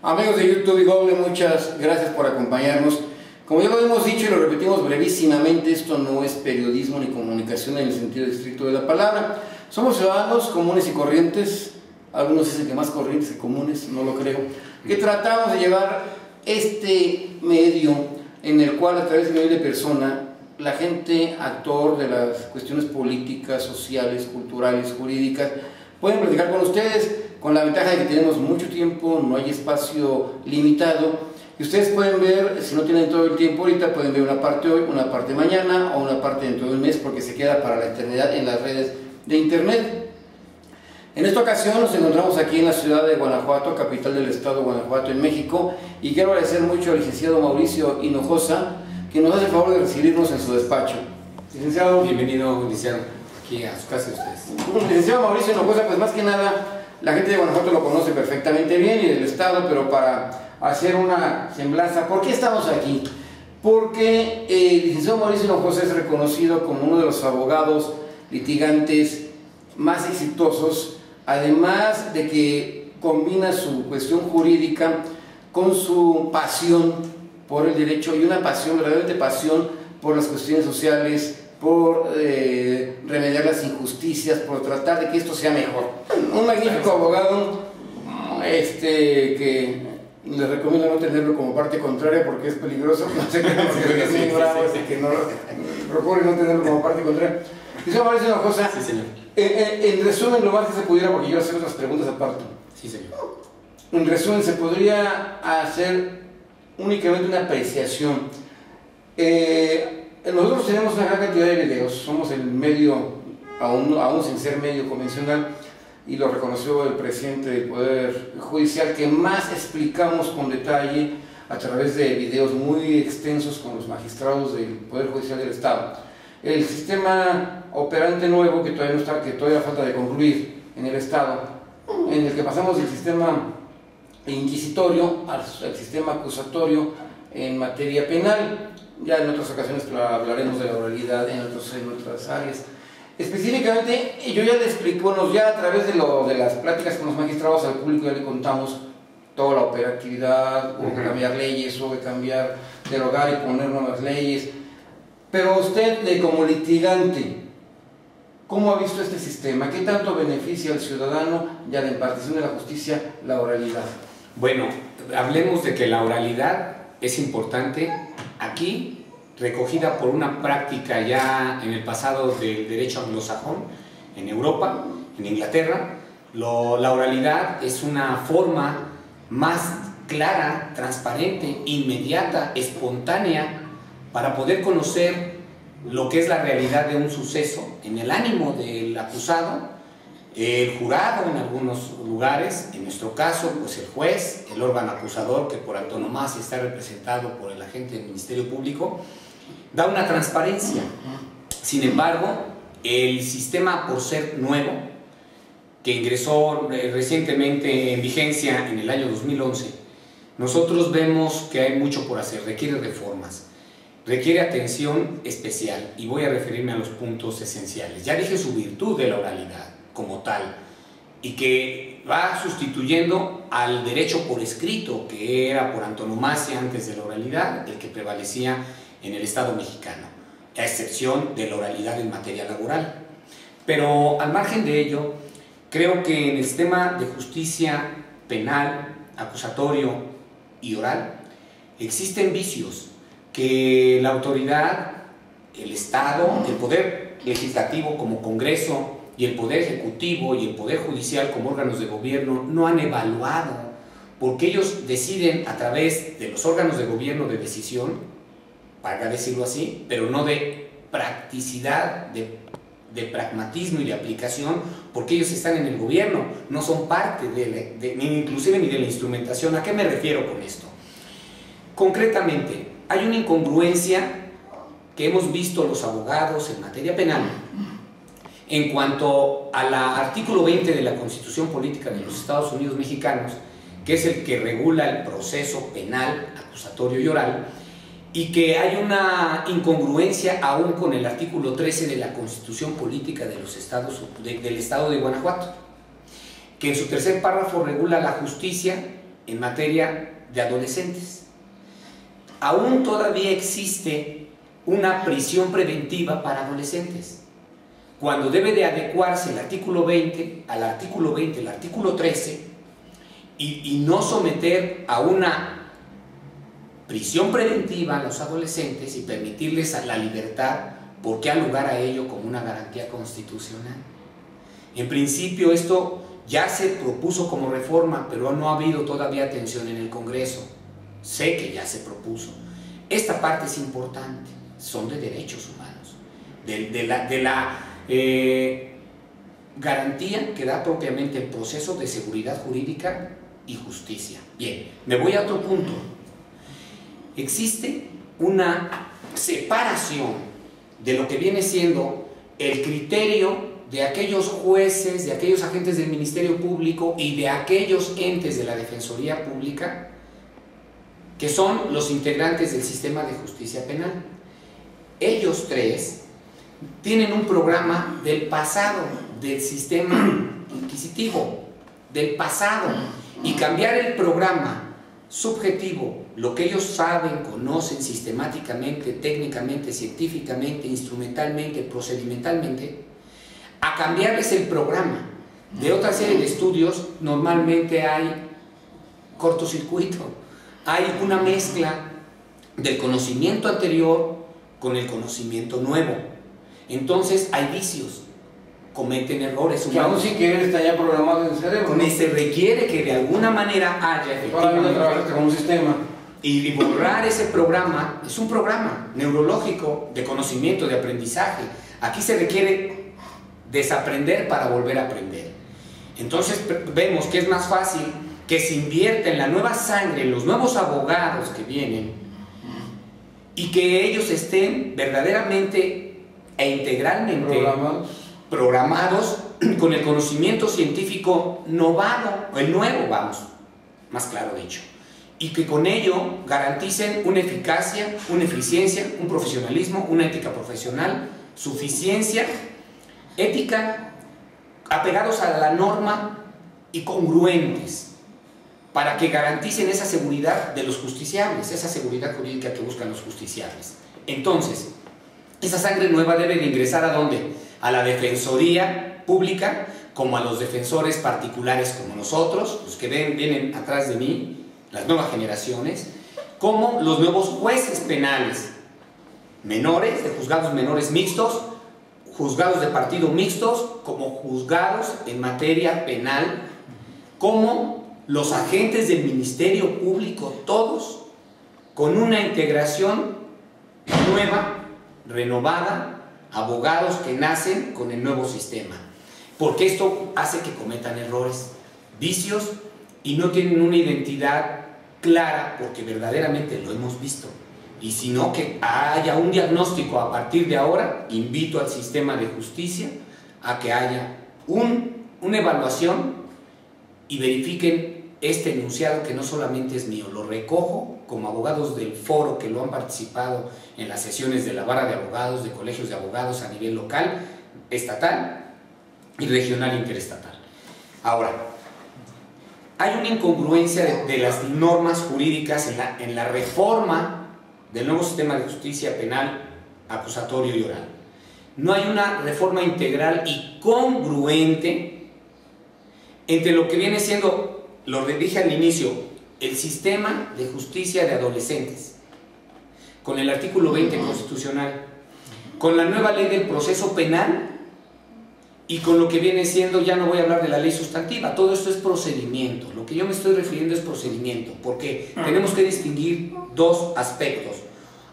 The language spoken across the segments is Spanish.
Amigos de YouTube y Google, muchas gracias por acompañarnos. Como ya lo hemos dicho y lo repetimos brevísimamente, esto no es periodismo ni comunicación en el sentido estricto de la palabra. Somos ciudadanos comunes y corrientes, algunos dicen que más corrientes que comunes, no lo creo, que tratamos de llevar este medio en el cual a través de medio de persona, la gente, actor de las cuestiones políticas, sociales, culturales, jurídicas, pueden platicar con ustedes, con la ventaja de que tenemos mucho tiempo, no hay espacio limitado, y ustedes pueden ver, si no tienen todo el tiempo ahorita, pueden ver una parte hoy, una parte mañana o una parte dentro de un mes, porque se queda para la eternidad en las redes de internet. En esta ocasión nos encontramos aquí en la ciudad de Guanajuato, capital del estado de Guanajuato, en México, y quiero agradecer mucho al licenciado Mauricio Hinojosa, que nos hace el favor de recibirnos en su despacho. Licenciado. Bienvenido, licenciado, aquí a su casa de ustedes. Licenciado Mauricio Hinojosa, pues más que nada, la gente de Guanajuato lo conoce perfectamente bien y del estado, pero para hacer una semblanza, ¿por qué estamos aquí? Porque el licenciado Mauricio Hinojosa es reconocido como uno de los abogados litigantes más exitosos, además de que combina su cuestión jurídica con su pasión por el derecho y una pasión, verdaderamente pasión por las cuestiones sociales, por remediar las injusticias, por tratar de que esto sea mejor. Un magnífico abogado que les recomiendo no tenerlo como parte contraria porque es peligroso, no sé qué, porque es muy bravo, así que no procure no tenerlo como parte contraria. Quisiera decir una cosa. Sí, señor. En resumen, lo más que se pudiera, porque yo hacer otras preguntas aparte. Sí, señor. En resumen, se podría hacer únicamente una apreciación. Nosotros tenemos una gran cantidad de videos, somos el medio, aún sin ser medio convencional, y lo reconoció el presidente del Poder Judicial, que más explicamos con detalle a través de videos muy extensos con los magistrados del Poder Judicial del Estado. El sistema operante nuevo que todavía no está, que todavía falta de concluir en el Estado, en el que pasamos del sistema inquisitorio al sistema acusatorio en materia penal. Ya en otras ocasiones hablaremos de la oralidad en otras áreas. Específicamente, yo ya le explico, ya a través de las pláticas con los magistrados al público ya le contamos toda la operatividad, hubo que cambiar leyes, hubo que cambiar, derogar y poner nuevas leyes. Pero usted, como litigante, ¿cómo ha visto este sistema? ¿Qué tanto beneficia al ciudadano y a la impartición de la justicia la oralidad? Bueno, hablemos de que la oralidad es importante aquí, recogida por una práctica ya en el pasado del derecho anglosajón, en Europa, en Inglaterra. La oralidad es una forma más clara, transparente, inmediata, espontánea, para poder conocer lo que es la realidad de un suceso en el ánimo del acusado, el jurado en algunos lugares, en nuestro caso pues el juez, el órgano acusador que por antonomasia está representado por el agente del Ministerio Público, da una transparencia. Sin embargo, el sistema, por ser nuevo, que ingresó recientemente en vigencia en el año 2011, nosotros vemos que hay mucho por hacer, requiere reformas. Requiere atención especial y voy a referirme a los puntos esenciales. Ya dije su virtud de la oralidad como tal y que va sustituyendo al derecho por escrito, que era por antonomasia antes de la oralidad el que prevalecía en el Estado mexicano, a excepción de la oralidad en materia laboral. Pero al margen de ello, creo que en el sistema de justicia penal, acusatorio y oral existen vicios que la autoridad, el Estado, el Poder Legislativo como Congreso y el Poder Ejecutivo y el Poder Judicial como órganos de gobierno no han evaluado, porque ellos deciden a través de los órganos de gobierno de decisión, para decirlo así, pero no de practicidad, de pragmatismo y de aplicación, porque ellos están en el gobierno, no son parte inclusive ni de la instrumentación. ¿A qué me refiero con esto? Concretamente, hay una incongruencia que hemos visto los abogados en materia penal en cuanto al artículo 20 de la Constitución Política de los Estados Unidos Mexicanos, que es el que regula el proceso penal, acusatorio y oral, y que hay una incongruencia aún con el artículo 13 de la Constitución Política de los del Estado de Guanajuato, que en su tercer párrafo regula la justicia en materia de adolescentes. Aún todavía existe una prisión preventiva para adolescentes, cuando debe de adecuarse el artículo 20 al artículo 20, el artículo 13, y no someter a una prisión preventiva a los adolescentes y permitirles a la libertad, porque ha lugar a ello como una garantía constitucional. En principio esto ya se propuso como reforma, pero no ha habido todavía atención en el Congreso. Sé que ya se propuso. Esta parte es importante, son de derechos humanos, de la garantía que da propiamente el proceso de seguridad jurídica y justicia. Bien, me voy a otro punto. Existe una separación de lo que viene siendo el criterio de aquellos jueces, de aquellos agentes del Ministerio Público y de aquellos entes de la Defensoría Pública, que son los integrantes del sistema de justicia penal. Ellos tres tienen un programa del pasado, del sistema inquisitivo, del pasado, y cambiar el programa subjetivo, lo que ellos saben, conocen sistemáticamente, técnicamente, científicamente, instrumentalmente, procedimentalmente, a cambiarles el programa de otra serie de estudios. Normalmente hay cortocircuito, hay una mezcla del conocimiento anterior con el conocimiento nuevo. Entonces hay vicios, cometen errores humanos. Que aún sin querer está ya programado en el cerebro, ¿no? Se requiere que de alguna manera haya efectivamente con un sistema. Y borrar ese programa. Es un programa neurológico de conocimiento, de aprendizaje. Aquí se requiere desaprender para volver a aprender. Entonces vemos que es más fácil que se invierta en la nueva sangre, en los nuevos abogados que vienen, y que ellos estén verdaderamente e integralmente programados con el conocimiento científico novado, el nuevo, vamos, más claro dicho, y que con ello garanticen una eficacia, una eficiencia, un profesionalismo, una ética profesional, suficiencia, ética, apegados a la norma y congruentes, para que garanticen esa seguridad de los justiciables, esa seguridad jurídica que buscan los justiciables. Entonces, esa sangre nueva debe de ingresar ¿a dónde? A la Defensoría Pública, como a los defensores particulares como nosotros, los que vienen atrás de mí, las nuevas generaciones, como los nuevos jueces penales menores, de juzgados menores mixtos, juzgados de partido mixtos, como juzgados en materia penal, como los agentes del Ministerio Público, todos con una integración nueva, renovada, abogados que nacen con el nuevo sistema, porque esto hace que cometan errores, vicios, y no tienen una identidad clara, porque verdaderamente lo hemos visto. Y si no, que haya un diagnóstico a partir de ahora. Invito al sistema de justicia a que haya una evaluación y verifiquen este enunciado, que no solamente es mío, lo recojo como abogados del foro que lo han participado en las sesiones de la Barra de Abogados, de colegios de abogados a nivel local, estatal y regional e interestatal. Ahora, hay una incongruencia de las normas jurídicas en la reforma del nuevo sistema de justicia penal, acusatorio y oral. No hay una reforma integral y congruente entre lo que viene siendo, lo dije al inicio, el sistema de justicia de adolescentes, con el artículo 20 constitucional, con la nueva ley del proceso penal y con lo que viene siendo, ya no voy a hablar de la ley sustantiva, todo esto es procedimiento. Lo que yo me estoy refiriendo es procedimiento, porque tenemos que distinguir dos aspectos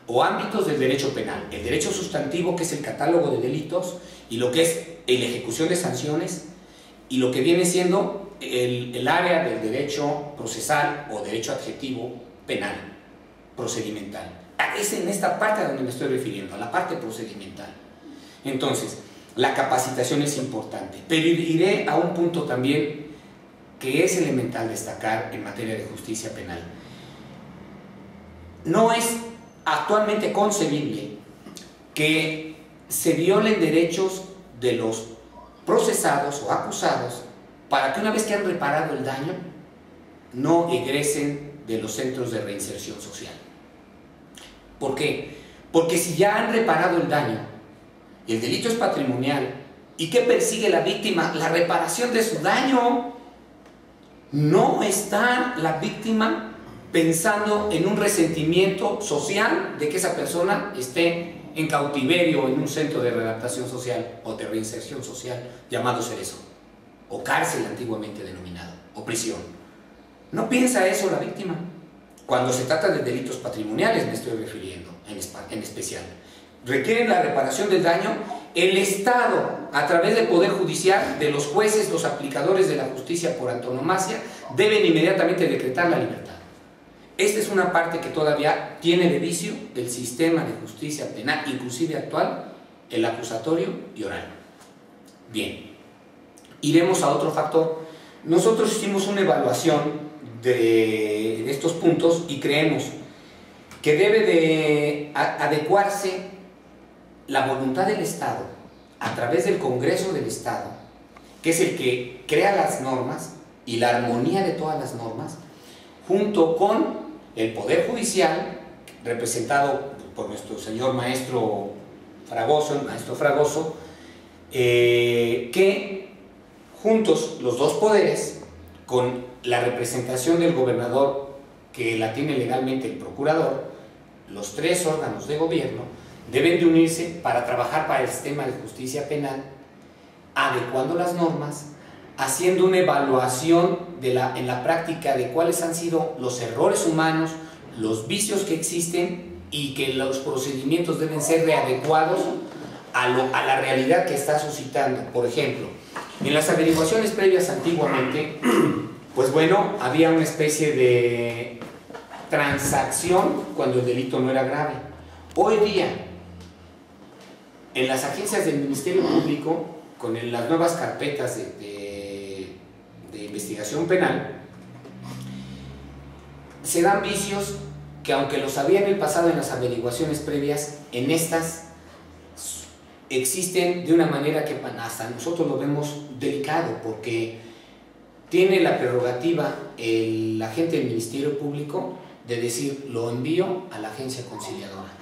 o ámbitos del derecho penal: el derecho sustantivo, que es el catálogo de delitos, y lo que es la ejecución de sanciones, y lo que viene siendo el área del derecho procesal o derecho adjetivo penal, procedimental. Es en esta parte a donde me estoy refiriendo, a la parte procedimental. Entonces, la capacitación es importante, pero iré a un punto también que es elemental destacar en materia de justicia penal. No es actualmente concebible que se violen derechos de los procesados o acusados para que, una vez que han reparado el daño, no egresen de los centros de reinserción social. ¿Por qué? Porque si ya han reparado el daño, y el delito es patrimonial, ¿y qué persigue la víctima? La reparación de su daño. No está la víctima pensando en un resentimiento social de que esa persona esté en cautiverio o en un centro de readaptación social o de reinserción social llamado Cerezo, o cárcel antiguamente denominado, o prisión. No piensa eso la víctima. Cuando se trata de delitos patrimoniales me estoy refiriendo en especial. Requieren la reparación del daño. El Estado, a través del Poder Judicial, de los jueces, los aplicadores de la justicia por antonomasia, deben inmediatamente decretar la libertad. Esta es una parte que todavía tiene de vicio del sistema de justicia penal, inclusive actual, el acusatorio y oral. Bien, iremos a otro factor. Nosotros hicimos una evaluación de estos puntos y creemos que debe de adecuarse la voluntad del Estado a través del Congreso del Estado, que es el que crea las normas y la armonía de todas las normas, junto con el Poder Judicial, representado por nuestro señor maestro Fragoso, que juntos los dos poderes, con la representación del gobernador, que la tiene legalmente el procurador, los tres órganos de gobierno, deben de unirse para trabajar para el sistema de justicia penal, adecuando las normas, haciendo una evaluación en la práctica de cuáles han sido los errores humanos, los vicios que existen y que los procedimientos deben ser readecuados a la realidad que está suscitando. Por ejemplo, en las averiguaciones previas antiguamente, pues bueno, había una especie de transacción cuando el delito no era grave. Hoy día, en las agencias del Ministerio Público, con las nuevas carpetas de investigación penal, se dan vicios que, aunque los había en el pasado en las averiguaciones previas, en estas existen de una manera que hasta nosotros lo vemos delicado, porque tiene la prerrogativa el agente del Ministerio Público de decir: lo envío a la agencia conciliadora.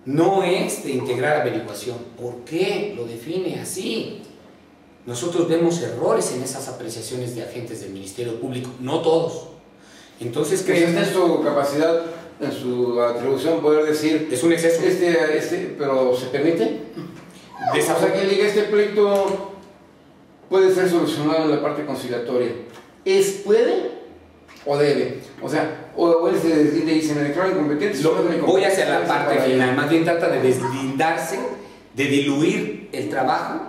No es de integrar averiguación. ¿Por qué lo define así? Nosotros vemos errores en esas apreciaciones de agentes del Ministerio Público, no todos. Entonces creemos... Pues está en su capacidad, en su atribución, poder decir... Es un exceso. ¿Pero se permite? O sea, que diga, este pleito puede ser solucionado en la parte conciliatoria. ¿Puede o debe? O sea, o él se deslinde y se me declara incompetente. Voy hacia la parte final. Más bien trata de deslindarse, de diluir el trabajo,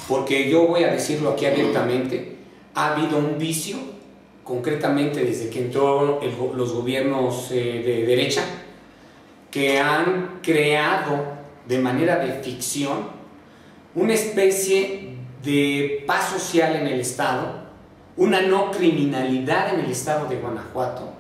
porque yo voy a decirlo aquí abiertamente: ha habido un vicio, concretamente desde que entró los gobiernos de derecha, que han creado de manera de ficción una especie de paz social en el Estado, una no criminalidad en el Estado de Guanajuato,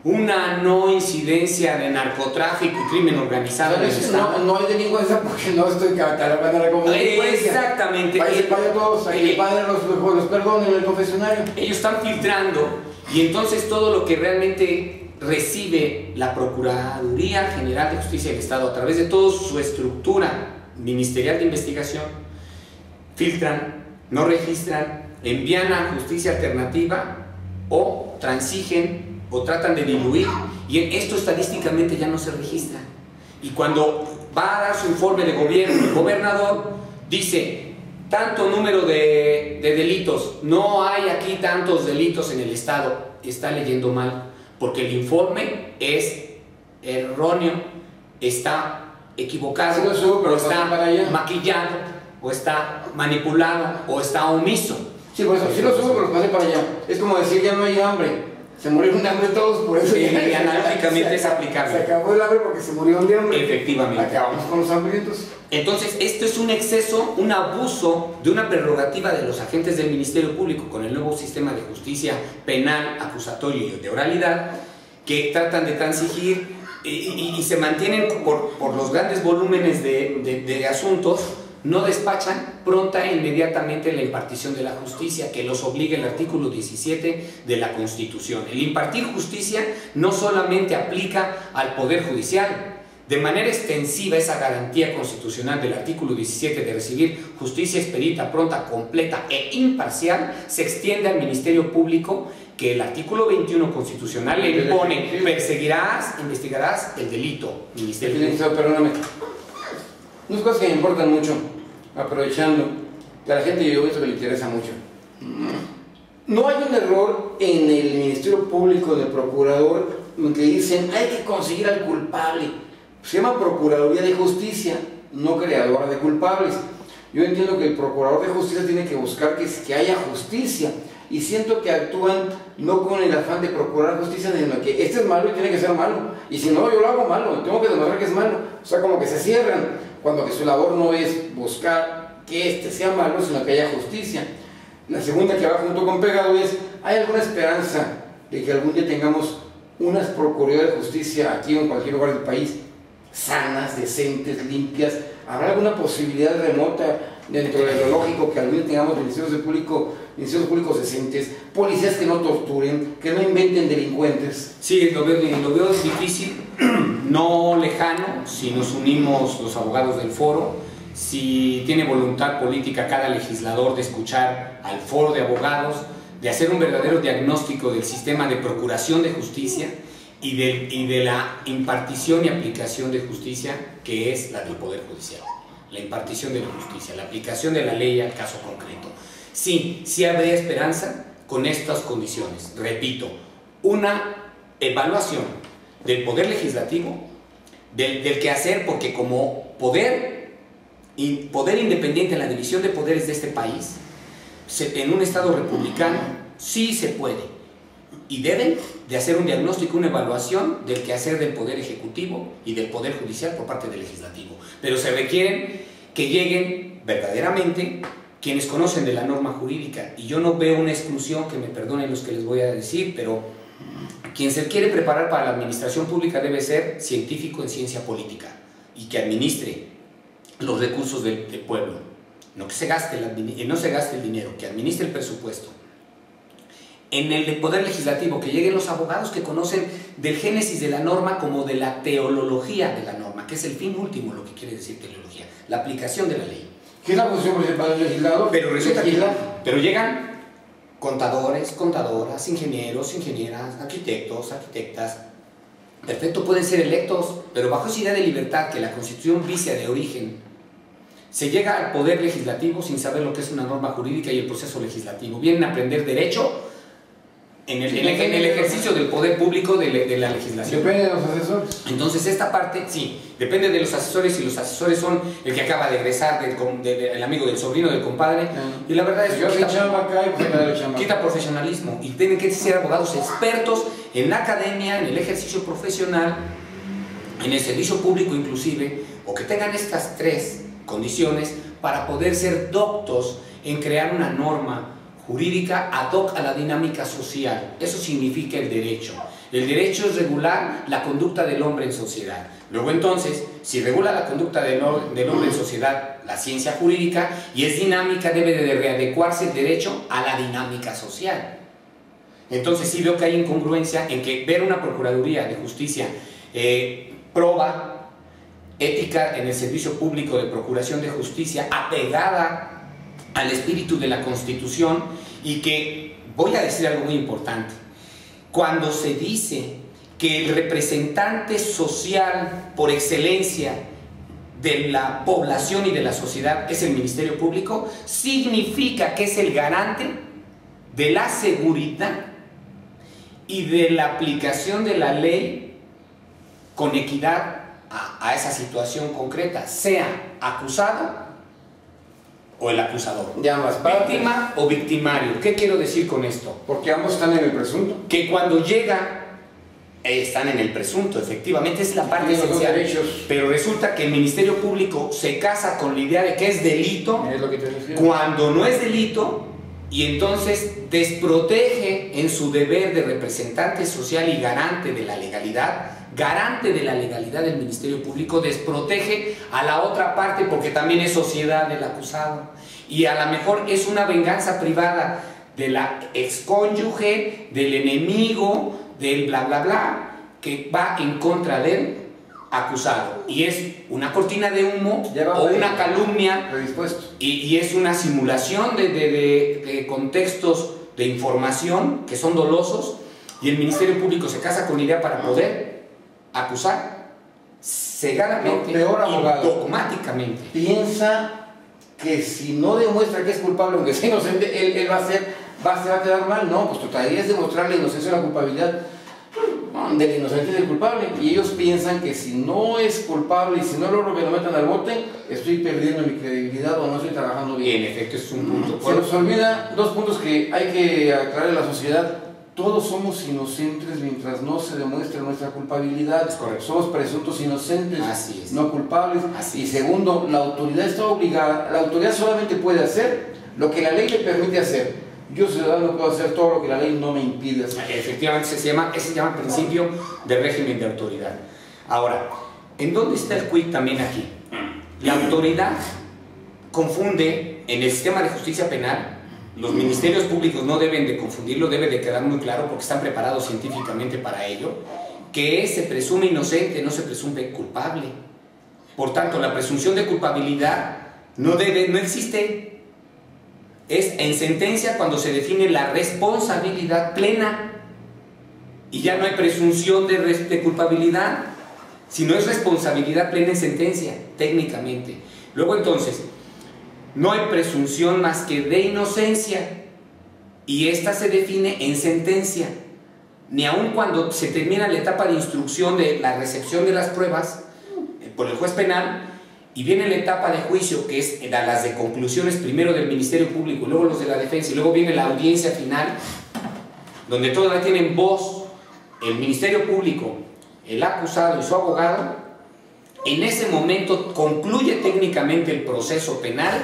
una no incidencia de narcotráfico y crimen organizado en el Estado. No hay delincuencia porque no estoy catalogándola como delincuencia. Exactamente. Para todos, hay que pagar los perdones en el confesionario. Ellos están filtrando, y entonces todo lo que realmente recibe la Procuraduría General de Justicia del Estado a través de toda su estructura ministerial de investigación, filtran, no registran, envían a justicia alternativa o transigen o tratan de diluir, y esto estadísticamente ya no se registra. Y cuando va a dar su informe de gobierno, el gobernador dice: tanto número de delitos, no hay aquí tantos delitos en el Estado. Está leyendo mal, porque el informe es erróneo, está equivocado, o está maquillado, o está manipulado, o está omiso. Sí, por eso, sí lo subo, pero los pasé para allá. Es como decir: ya no hay hambre. Se murieron de hambre todos, por eso. Y analógicamente es aplicable. Se acabó el hambre porque se murieron de hambre. Efectivamente. Acabamos con los hambrientos. Entonces, esto es un exceso, un abuso de una prerrogativa de los agentes del Ministerio Público con el nuevo sistema de justicia penal, acusatorio y de oralidad, que tratan de transigir y se mantienen por los grandes volúmenes de asuntos, no despachan pronta e inmediatamente la impartición de la justicia, que los obliga el artículo 17 de la Constitución. El impartir justicia no solamente aplica al Poder Judicial. De manera extensiva, esa garantía constitucional del artículo 17 de recibir justicia expedita, pronta, completa e imparcial se extiende al Ministerio Público, que el artículo 21 constitucional le impone: perseguirás, investigarás el delito. Ministerio Público. Perdóname. Unas cosas que me importan mucho, aprovechando que a la gente yo esto que le interesa mucho. No hay un error en el Ministerio Público del Procurador que dicen hay que conseguir al culpable. Se llama Procuraduría de Justicia, no creadora de culpables. Yo entiendo que el Procurador de Justicia tiene que buscar que haya justicia, y siento que actúan no con el afán de procurar justicia, sino que este es malo y tiene que ser malo, y si no, yo lo hago malo, tengo que demostrar que es malo. O sea, como que se cierran, cuando que su labor no es buscar que este sea malo, sino que haya justicia. La segunda, que va junto con pegado, es: ¿hay alguna esperanza de que algún día tengamos unas Procuradurías de Justicia aquí o en cualquier lugar del país sanas, decentes, limpias? ¿Habrá alguna posibilidad remota dentro de lo lógico que algún día tengamos ministerios públicos decentes, policías que no torturen, que no inventen delincuentes? Sí, lo veo difícil, no lejano, si nos unimos los abogados del foro, si tiene voluntad política cada legislador de escuchar al foro de abogados, de hacer un verdadero diagnóstico del sistema de procuración de justicia y de la impartición y aplicación de justicia, que es la del Poder Judicial. La impartición de la justicia, la aplicación de la ley al caso concreto. Sí habría esperanza con estas condiciones. Repito, una evaluación del Poder Legislativo, del quehacer, porque como poder independiente en la división de poderes de este país, en un Estado republicano, sí se puede. Y deben de hacer un diagnóstico, una evaluación del quehacer del Poder Ejecutivo y del Poder Judicial por parte del Legislativo. Pero se requieren que lleguen verdaderamente quienes conocen de la norma jurídica. Y yo no veo una exclusión, que me perdonen los que les voy a decir, pero quien se quiere preparar para la administración pública debe ser científico en ciencia política y que administre los recursos del pueblo. No se gaste el dinero, que administre el presupuesto. En el Poder Legislativo, que lleguen los abogados que conocen del génesis de la norma como de la teología de la norma, que es el fin último, lo que quiere decir teología, la aplicación de la ley. ¿Qué es la función principal del legislador? Pero llegan contadores, contadoras, ingenieros, ingenieras, arquitectos, arquitectas. Perfecto, pueden ser electos, pero bajo esa idea de libertad que la Constitución vicia de origen. Se llega al Poder Legislativo sin saber lo que es una norma jurídica y el proceso legislativo. Vienen a aprender derecho en el ejercicio del poder público de la legislación. Depende de los asesores. Entonces esta parte, sí, depende de los asesores, y los asesores son el que acaba de egresar, el amigo del sobrino, del compadre, y la verdad es que quita profesionalismo, y tienen que ser abogados expertos en la academia, en el ejercicio profesional, en el servicio público inclusive, o que tengan estas tres condiciones para poder ser doctos en crear una norma jurídica ad hoc a la dinámica social. Eso significa el derecho. El derecho es regular la conducta del hombre en sociedad. Luego entonces, si regula la conducta del hombre en sociedad la ciencia jurídica y es dinámica, debe de readecuarse el derecho a la dinámica social. Entonces sí veo que hay incongruencia en que ver una Procuraduría de Justicia proba ética en el servicio público de procuración de justicia apegada al espíritu de la Constitución, y que, voy a decir algo muy importante, cuando se dice que el representante social por excelencia de la población y de la sociedad es el Ministerio Público, significa que es el garante de la seguridad y de la aplicación de la ley con equidad a esa situación concreta, sea acusado o el acusador, de ambas partes. Víctima o victimario. ¿Qué quiero decir con esto? Porque ambos están en el presunto. Que cuando llega, están en el presunto, efectivamente, es la parte esencial. Pero resulta que el Ministerio Público se casa con la idea de que es delito, es lo que te decía, cuando no es delito, y entonces desprotege en su deber de representante social y garante de la legalidad del Ministerio Público, desprotege a la otra parte porque también es sociedad del acusado y a lo mejor es una venganza privada de la excónyuge, del enemigo, del bla bla bla, que va en contra del acusado y es una cortina de humo o una calumnia y es una simulación de contextos de información que son dolosos y el Ministerio Público se casa con la idea para poder acusar cegadamente y dogmáticamente. Piensa que si no demuestra que es culpable, aunque sea inocente, él va a quedar mal. No, pues tu tarea es demostrar la inocencia o la culpabilidad del inocente y del culpable, y ellos piensan que si no es culpable y si no logro que lo metan al bote, estoy perdiendo mi credibilidad o no estoy trabajando bien. Y en efecto es un punto. Se nos olvida dos puntos que hay que aclarar en la sociedad. Todos somos inocentes mientras no se demuestre nuestra culpabilidad. Somos presuntos inocentes, no culpables. Y segundo, la autoridad está obligada, la autoridad solamente puede hacer lo que la ley le permite hacer. Yo, ciudadano, puedo hacer todo lo que la ley no me impide hacer. Efectivamente, ese se llama principio de régimen de autoridad. Ahora, ¿en dónde está el quid también aquí? La autoridad confunde en el sistema de justicia penal. Los ministerios públicos no deben de confundirlo, debe de quedar muy claro porque están preparados científicamente para ello, que se presume inocente, no se presume culpable. Por tanto, la presunción de culpabilidad no existe. Es en sentencia cuando se define la responsabilidad plena y ya no hay presunción de culpabilidad, sino es responsabilidad plena en sentencia, técnicamente. Luego entonces, no hay presunción más que de inocencia y esta se define en sentencia, ni aun cuando se termina la etapa de instrucción de la recepción de las pruebas por el juez penal, y viene la etapa de juicio, que es las de conclusiones primero del Ministerio Público, luego los de la defensa, y luego viene la audiencia final, donde todavía tienen voz el Ministerio Público, el acusado y su abogado. En ese momento concluye técnicamente el proceso penal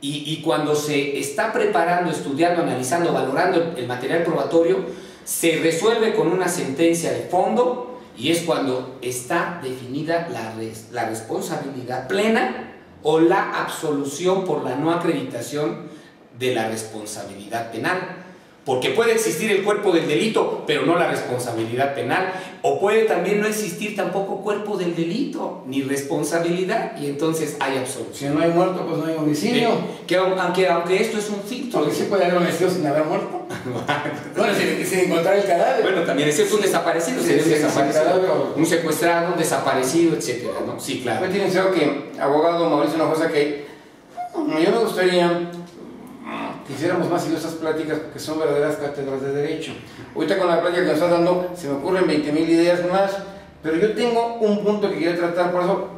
y cuando se está preparando, estudiando, analizando, valorando el material probatorio, se resuelve con una sentencia de fondo. Y es cuando está definida la responsabilidad plena o la absolución por la no acreditación de la responsabilidad penal. Porque puede existir el cuerpo del delito, pero no la responsabilidad penal. O puede también no existir tampoco cuerpo del delito, ni responsabilidad, y entonces hay absolución. Si no hay muerto, pues no hay homicidio. Aunque esto es un filtro. Aunque sí puede haber homicidio sin haber muerto. Bueno, sin encontrar el cadáver. Bueno, también es un desaparecido, sería un desaparecido, un secuestrado, un desaparecido, etcétera, ¿no? Sí, claro. Pues tienen claro que, abogado Mauricio Hinojosa, que yo me gustaría que hiciéramos más y estas pláticas porque son verdaderas cátedras de derecho. Ahorita con la plática que nos estás dando se me ocurren 20,000 ideas más, pero yo tengo un punto que quiero tratar, por eso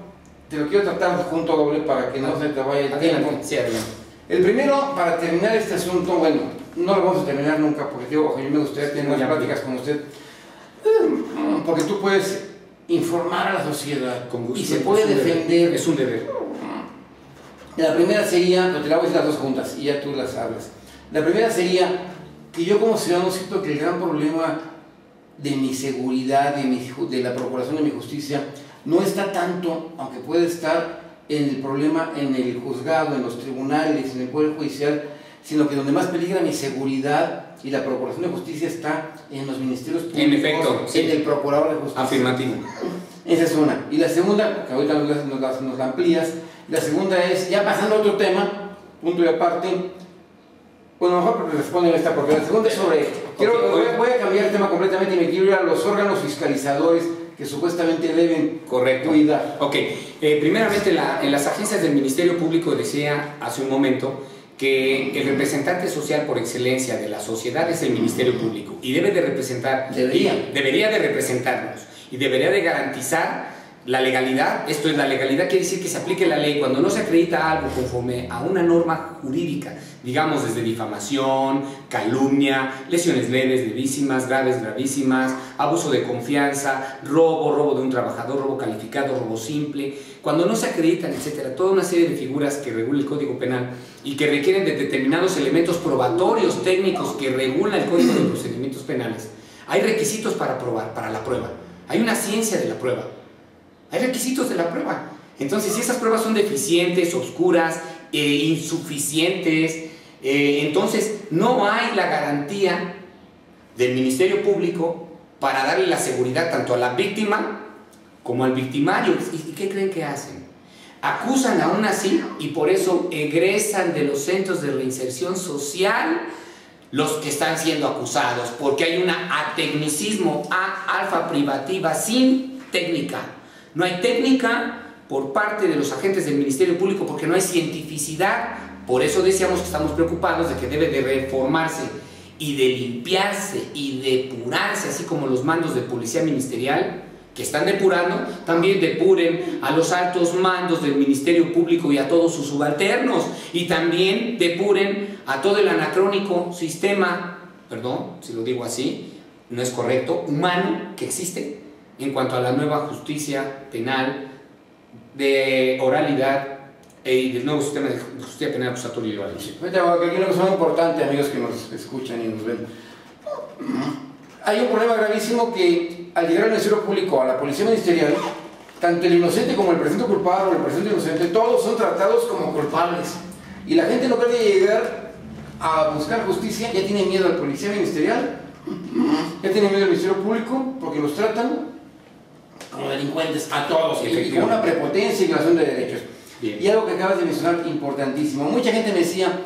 te lo quiero tratar junto doble para que no se te vaya el tiempo. Sí, adelante. El primero, para terminar este asunto, bueno, no lo vamos a terminar nunca porque digo, yo me gustaría tener unas pláticas con usted, porque tú puedes informar a la sociedad con gusto, y se puede defender. Es un deber. La primera sería, te la voy a decir las dos juntas y ya tú las hablas. La primera sería que yo como ciudadano siento que el gran problema de mi seguridad, de la procuración de mi justicia, no está tanto, aunque puede estar en el problema en el juzgado, en los tribunales, en el Poder Judicial, sino que donde más peligra mi seguridad y la procuración de justicia está en los ministerios públicos, en efecto, sí. En el procurador de justicia. Afirmativo. Esa es una. Y la segunda, que ahorita nos la amplías, la segunda es, ya pasando a otro tema, punto y aparte, bueno, mejor responden esta, porque la segunda es sobre, voy a cambiar el tema completamente y me quiero ir a los órganos fiscalizadores que supuestamente deben cuidar. Ok, primeramente en las agencias del Ministerio Público decía hace un momento que el representante social por excelencia de la sociedad es el Ministerio Público y debe de representar, debería de representarnos y debería de garantizar la legalidad, esto es la legalidad, quiere decir que se aplique la ley cuando no se acredita algo conforme a una norma jurídica, digamos desde difamación, calumnia, lesiones leves, levísimas, graves, gravísimas, abuso de confianza, robo de un trabajador, robo calificado, robo simple, cuando no se acreditan, etcétera, toda una serie de figuras que regula el Código Penal y que requieren de determinados elementos probatorios, técnicos que regula el Código de Procedimientos Penales. Hay requisitos para probar, para la prueba, hay una ciencia de la prueba. Hay requisitos de la prueba. Entonces, si esas pruebas son deficientes, oscuras, insuficientes, entonces no hay la garantía del Ministerio Público para darle la seguridad tanto a la víctima como al victimario. ¿Y qué creen que hacen? Acusan aún así y por eso egresan de los centros de reinserción social los que están siendo acusados, porque hay un atecnicismo, alfa privativa sin técnica. No hay técnica por parte de los agentes del Ministerio Público porque no hay cientificidad. Por eso decíamos que estamos preocupados de que debe de reformarse y de limpiarse y depurarse, así como los mandos de policía ministerial que están depurando, también depuren a los altos mandos del Ministerio Público y a todos sus subalternos, y también depuren a todo el anacrónico sistema, perdón si lo digo así, no es correcto, humano que existe en cuanto a la nueva justicia penal de oralidad y del nuevo sistema de justicia penal acusatoria y oral. Aquí una cosa muy importante, amigos que nos escuchan y nos ven. Hay un problema gravísimo que al llegar al Ministerio Público, a la Policía Ministerial, tanto el inocente como el presunto culpable o el presunto inocente, todos son tratados como culpables. Y la gente no puede llegar a buscar justicia, ya tiene miedo al Policía Ministerial, ya tiene miedo al Ministerio Público, porque los tratan como delincuentes a todos, y con una prepotencia y violación de derechos. Bien. Y algo que acabas de mencionar importantísimo, mucha gente me decía,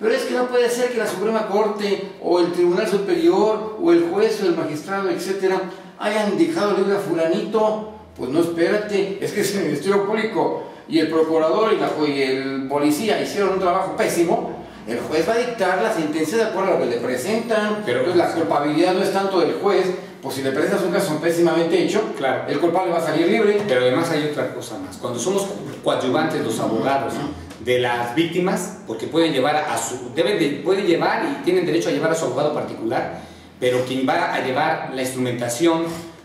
pero es que no puede ser que la Suprema Corte o el Tribunal Superior o el juez o el magistrado, etcétera, hayan dejado libre a fulanito. Pues no, espérate, es que si el Ministerio Público y el procurador y el policía hicieron un trabajo pésimo, el juez va a dictar la sentencia de acuerdo a lo que le presentan. Pero entonces la culpabilidad no es tanto del juez, pues si le presentas un caso pésimamente hecho, claro, el culpable va a salir libre. Pero además hay otra cosa más, cuando somos coadyuvantes los abogados de las víctimas, porque pueden llevar a su, pueden llevar y tienen derecho a llevar a su abogado particular, pero quien va a llevar la instrumentación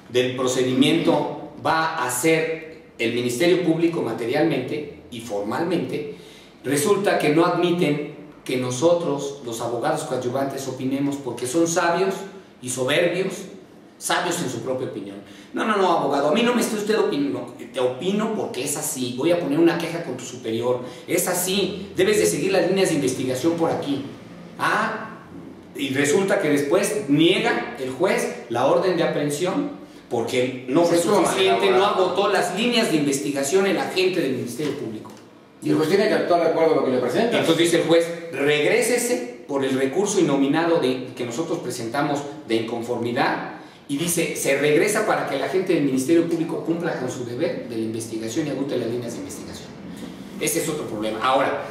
del procedimiento va a ser el Ministerio Público materialmente y formalmente. Resulta que no admiten que nosotros, los abogados coadyuvantes, opinemos porque son sabios y soberbios, sabios en su propia opinión. No, abogado, a mí no me esté usted opinando, te opino porque es así, voy a poner una queja con tu superior, es así, debes de seguir las líneas de investigación por aquí. Y resulta que después niega el juez la orden de aprehensión porque no fue suficiente, no agotó las líneas de investigación el agente del Ministerio Público. Y el juez tiene que actuar de acuerdo a lo que le presenta. Entonces dice el juez, regrésese por el recurso innominado que nosotros presentamos de inconformidad, y dice, se regresa para que el agente del Ministerio Público cumpla con su deber de la investigación y agote las líneas de investigación. Ese es otro problema. Ahora,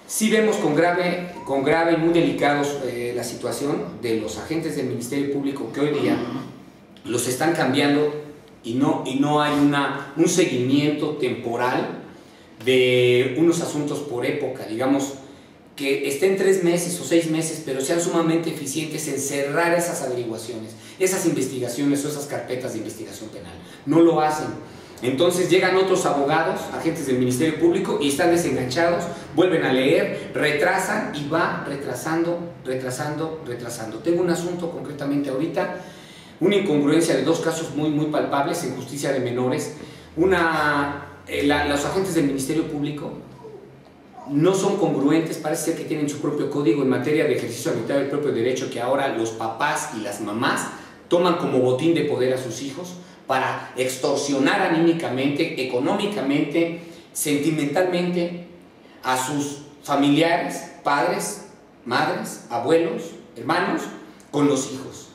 sí vemos con grave y muy delicados la situación de los agentes del Ministerio Público que hoy día los están cambiando y no hay un seguimiento temporal de unos asuntos por época, digamos, que estén 3 meses o 6 meses, pero sean sumamente eficientes en cerrar esas averiguaciones, esas investigaciones o esas carpetas de investigación penal. No lo hacen. Entonces llegan otros abogados, agentes del Ministerio Público, y están desenganchados, vuelven a leer, retrasan y va retrasando. Tengo un asunto concretamente ahorita, una incongruencia de 2 casos muy palpables en justicia de menores. Los agentes del Ministerio Público no son congruentes, parece ser que tienen su propio código en materia de ejercicio arbitrario del propio derecho, que ahora los papás y las mamás toman como botín de poder a sus hijos para extorsionar anímicamente, económicamente, sentimentalmente a sus familiares, padres, madres, abuelos, hermanos, con los hijos.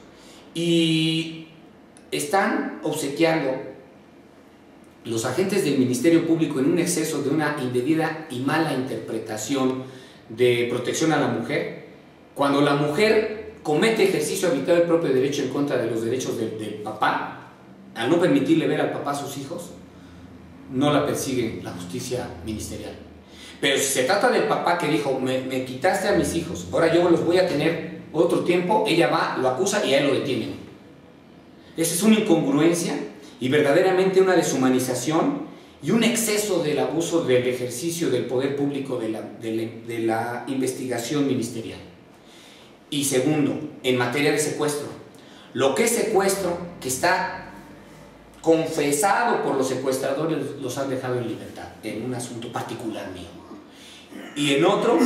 Y están obsequiando los agentes del Ministerio Público en un exceso de una indebida y mala interpretación de protección a la mujer, cuando la mujer comete ejercicio arbitrario del propio derecho en contra de los derechos del papá, al no permitirle ver al papá a sus hijos, no la persigue la justicia ministerial. Pero si se trata del papá que dijo, me quitaste a mis hijos, ahora yo los voy a tener otro tiempo, ella va, lo acusa y a él lo detienen. Esa es una incongruencia y verdaderamente una deshumanización y un exceso del abuso del ejercicio del poder público de la investigación ministerial. Y segundo, en materia de secuestro, lo que es secuestro, que está confesado por los secuestradores, los han dejado en libertad, en un asunto particular mío. Y en otro,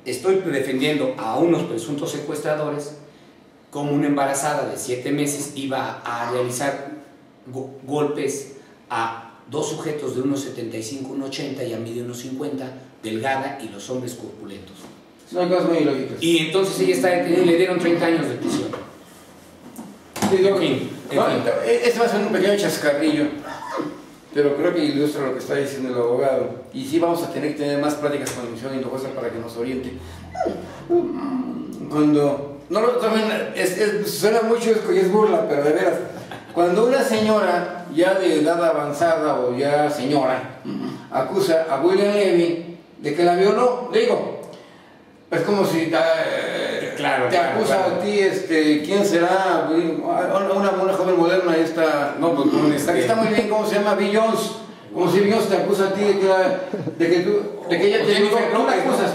estoy defendiendo a unos presuntos secuestradores, como una embarazada de 7 meses iba a realizar golpes a 2 sujetos de unos 75, unos 80 y a mí de unos 50, delgada, y los hombres corpulentos. Son cosas muy lógicas. Y entonces ella está detenida y le dieron 30 años de prisión. En fin. Este va a ser un pequeño chascarrillo, pero creo que ilustra lo que está diciendo el abogado. Y sí vamos a tener que tener más pláticas con la Comisión Hinojosa para que nos oriente. Cuando... No, también suena mucho y es burla, pero de veras. Cuando una señora ya de edad avanzada o ya señora acusa a William Levy de que la violó, le digo, es como si te acusa a ti, ¿quién será? Una joven moderna, esta, no, pues, está muy bien, ¿cómo se llama? Beyoncé. Como si Beyoncé te acusa a ti de que ella te violó.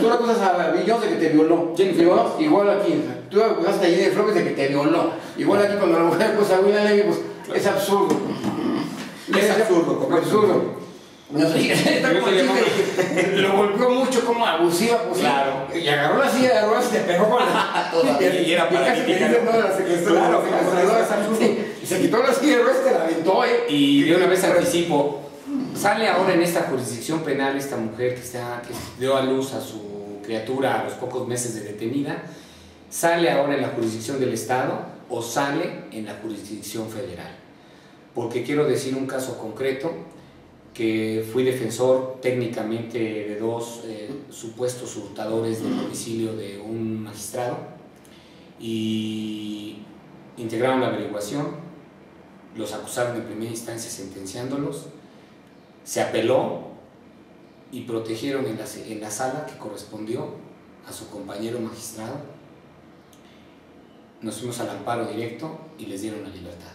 Tú la acusas a Beyoncé de que te violó. Igual aquí, tú acusaste a Jennifer López de que te violó. Igual aquí cuando la mujer acusa a William Levy, pues es absurdo. Es absurdo, como absurdo. No sé, lo golpeó mucho como abusiva, pues, claro. Y agarró la silla de ruedas y te pegó con la y era para casi te dice, no, la secuestradora, y se quitó la silla de ruedas y te la aventó, Y de una vez anticipo, sale ahora en esta jurisdicción penal esta mujer que dio a luz a su criatura a los pocos meses de detenida, sale ahora en la jurisdicción del Estado o sale en la jurisdicción federal. Porque quiero decir un caso concreto, que fui defensor técnicamente de 2 supuestos hurtadores del domicilio de un magistrado y integraron la averiguación, los acusaron en primera instancia sentenciándolos, se apeló y protegieron en la sala que correspondió a su compañero magistrado. Nos fuimos al amparo directo y les dieron la libertad.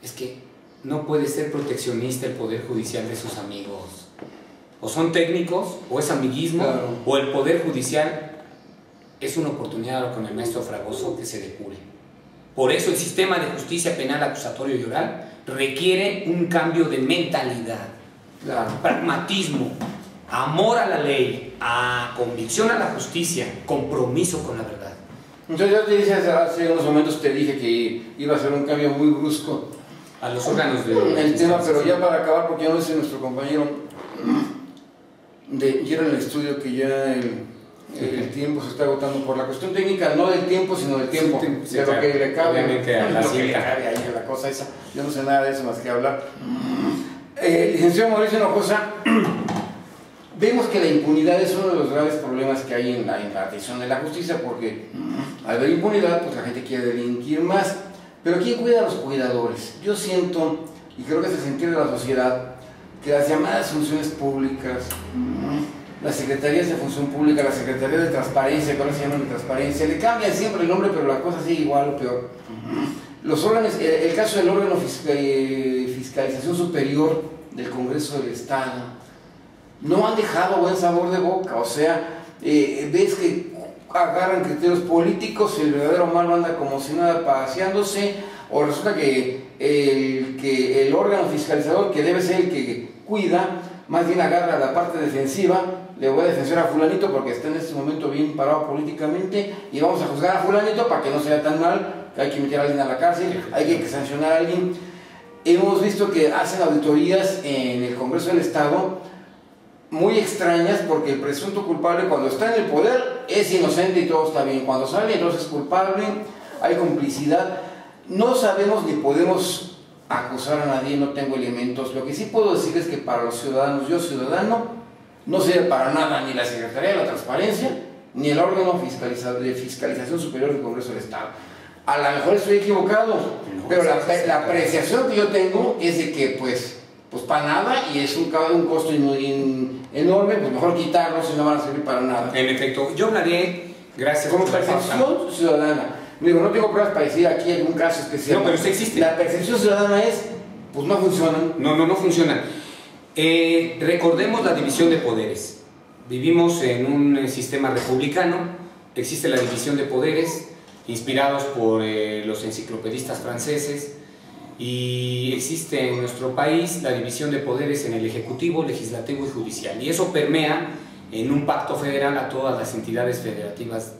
Es que no puede ser proteccionista el Poder Judicial de sus amigos. O son técnicos, o es amiguismo, claro. O el Poder Judicial es una oportunidad con el maestro Fragoso que se depure. Por eso el sistema de justicia penal acusatorio y oral requiere un cambio de mentalidad, claro. Pragmatismo, amor a la ley, a convicción a la justicia, compromiso con la verdad. Entonces yo te dije hace unos momentos, te dije que iba a ser un cambio muy brusco a los órganos de el tema, pero ya para acabar, porque ya no sé nuestro compañero ya era en el estudio que ya el tiempo se está agotando por la cuestión técnica, no del tiempo, sino del tiempo, sí, de lo que le cabe, a la ahí a la cosa esa. Yo no sé nada de eso más que hablar. Licenciado Mauricio Hinojosa, vemos que la impunidad es uno de los graves problemas que hay en la atención de la justicia, porque al haber impunidad, pues la gente quiere delinquir más. Pero ¿quién cuida a los cuidadores? Yo siento, y creo que es el sentir de la sociedad, que las llamadas funciones públicas, las secretarías de función pública, las secretarías de transparencia, que ahora se llaman de transparencia, le cambian siempre el nombre, pero la cosa sigue igual o peor. Los órganos, el caso del órgano fiscalización superior del Congreso del Estado, no han dejado buen sabor de boca. O sea, ves que agarran criterios políticos, el verdadero malo anda como si nada paseándose, o resulta que el órgano fiscalizador, que debe ser el que cuida, más bien agarra la parte defensiva, le voy a defender a fulanito porque está en este momento bien parado políticamente y vamos a juzgar a fulanito para que no sea tan mal, que hay que meter a alguien a la cárcel, hay que sancionar a alguien. Hemos visto que hacen auditorías en el Congreso del Estado muy extrañas, porque el presunto culpable cuando está en el poder es inocente y todo está bien, cuando sale entonces es culpable, hay complicidad. No sabemos ni podemos acusar a nadie, no tengo elementos. Lo que sí puedo decir es que para los ciudadanos, yo ciudadano, no sirve para nada ni la Secretaría de la Transparencia ni el órgano de fiscalización superior del Congreso del Estado. A lo mejor estoy equivocado, pero la apreciación que yo tengo es de que pues pues para nada, y es un costo enorme, pues mejor quitarlos y no van a servir para nada. En efecto, yo hablaré, gracias Como por la percepción pausa. ciudadana. Digo, no tengo pruebas para decir aquí algún caso especial. No, pero sí existe. La percepción ciudadana es, pues no funcionan. No funcionan. Recordemos la división de poderes. Vivimos en un sistema republicano, existe la división de poderes, inspirados por los enciclopedistas franceses, y existe en nuestro país la división de poderes en el Ejecutivo, Legislativo y Judicial, y eso permea en un pacto federal a todas las entidades federativas